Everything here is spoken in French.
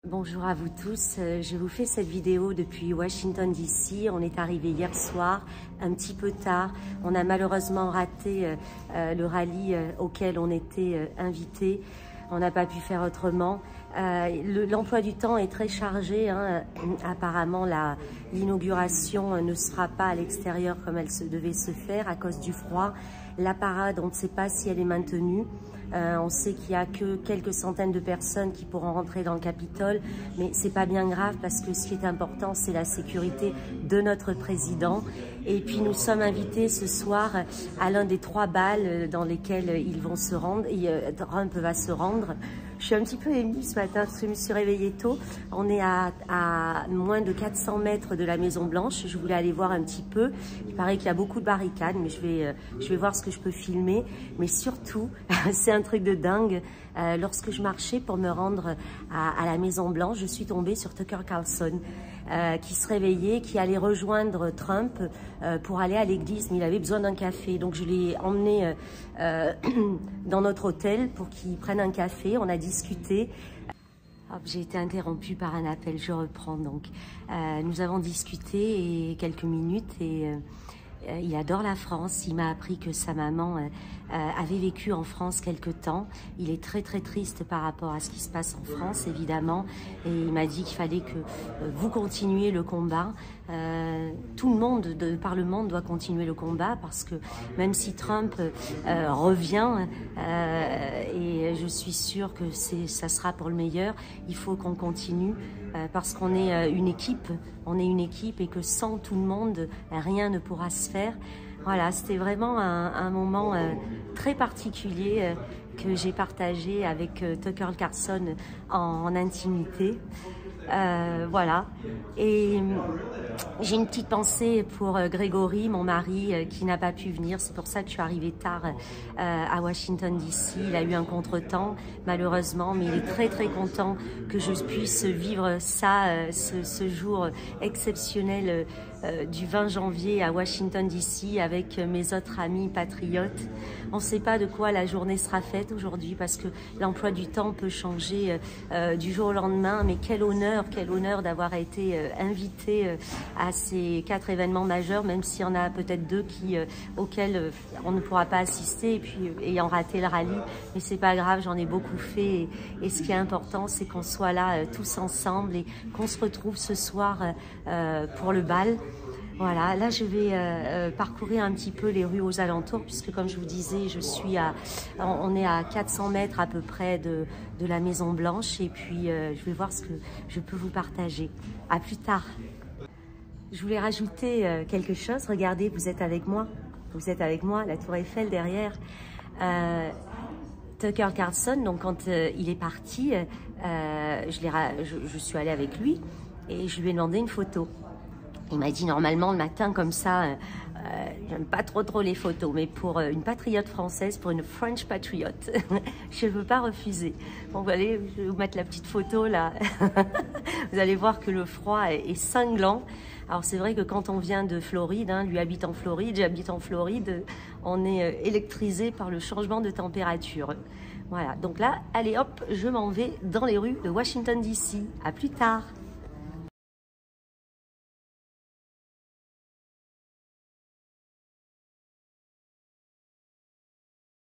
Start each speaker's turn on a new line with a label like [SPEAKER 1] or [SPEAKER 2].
[SPEAKER 1] Bonjour à vous tous, je vous fais cette vidéo depuis Washington DC. On est arrivé hier soir, un petit peu tard. On a malheureusement raté le rallye auquel on était invité. On n'a pas pu faire autrement. L'emploi du temps est très chargé. Apparemment, l'inauguration ne sera pas à l'extérieur comme elle devait se faire à cause du froid. La parade, on ne sait pas si elle est maintenue. On sait qu'il n'y a que quelques centaines de personnes qui pourront rentrer dans le Capitole, mais c'est pas bien grave parce que ce qui est important, c'est la sécurité de notre président. Et puis nous sommes invités ce soir à l'un des 3 bals dans lesquels ils vont se rendre. Trump va se rendre. Je suis un petit peu émue ce matin parce que je me suis réveillée tôt. On est à moins de 400 mètres de la Maison Blanche. Je voulais aller voir un petit peu. Il paraît qu'il y a beaucoup de barricades, mais je vais voir ce que je peux filmer. Mais surtout, c'est un truc de dingue. Lorsque je marchais pour me rendre à la Maison Blanche, je suis tombée sur Tucker Carlson qui se réveillait, qui allait rejoindre Trump pour aller à l'église, mais il avait besoin d'un café. Donc je l'ai emmené dans notre hôtel pour qu'il prenne un café. On a discuté. J'ai été interrompue par un appel, je reprends donc. Nous avons discuté quelques minutes et il adore la France. Il m'a appris que sa maman avait vécu en France quelque temps. Il est très très triste par rapport à ce qui se passe en France, évidemment. Et il m'a dit qu'il fallait que vous continuiez le combat. Tout le monde par le monde doit continuer le combat parce que même si Trump revient, et je suis sûre que ça sera pour le meilleur, il faut qu'on continue parce qu'on est une équipe. On est une équipe et que sans tout le monde, rien ne pourra se faire. Voilà, c'était vraiment un moment très particulier que j'ai partagé avec Tucker Carlson en intimité. Voilà. Et j'ai une petite pensée pour Grégory, mon mari, qui n'a pas pu venir. C'est pour ça que je suis arrivée tard à Washington DC. Il a eu un contretemps, malheureusement, mais il est très très content que je puisse vivre ça, ce jour exceptionnel du 20 janvier à Washington DC avec mes autres amis patriotes. On ne sait pas de quoi la journée sera faite aujourd'hui parce que l'emploi du temps peut changer du jour au lendemain, mais quel honneur d'avoir été invité à ces 4 événements majeurs, même s'il y en a peut-être 2 auxquels on ne pourra pas assister et puis ayant raté le rallye, mais c'est pas grave, j'en ai beaucoup fait et ce qui est important, c'est qu'on soit là tous ensemble et qu'on se retrouve ce soir pour le bal. Voilà, là je vais parcourir un petit peu les rues aux alentours puisque comme je vous disais, on est à 400 mètres à peu près de la Maison Blanche et puis je vais voir ce que je peux vous partager. À plus tard. Je voulais rajouter quelque chose. Regardez, vous êtes avec moi, la Tour Eiffel derrière. Tucker Carlson, donc quand il est parti, je suis allée avec lui et je lui ai demandé une photo. Il m'a dit normalement le matin comme ça, j'aime pas trop les photos, mais pour une patriote française, pour une French patriote, je ne veux pas refuser. Bon, vous allez, je vais vous mettre la petite photo là. Vous allez voir que le froid est cinglant. Alors c'est vrai que quand on vient de Floride, lui habite en Floride, j'habite en Floride, on est électrisé par le changement de température. Voilà, donc là, allez hop, je m'en vais dans les rues de Washington DC. À plus tard.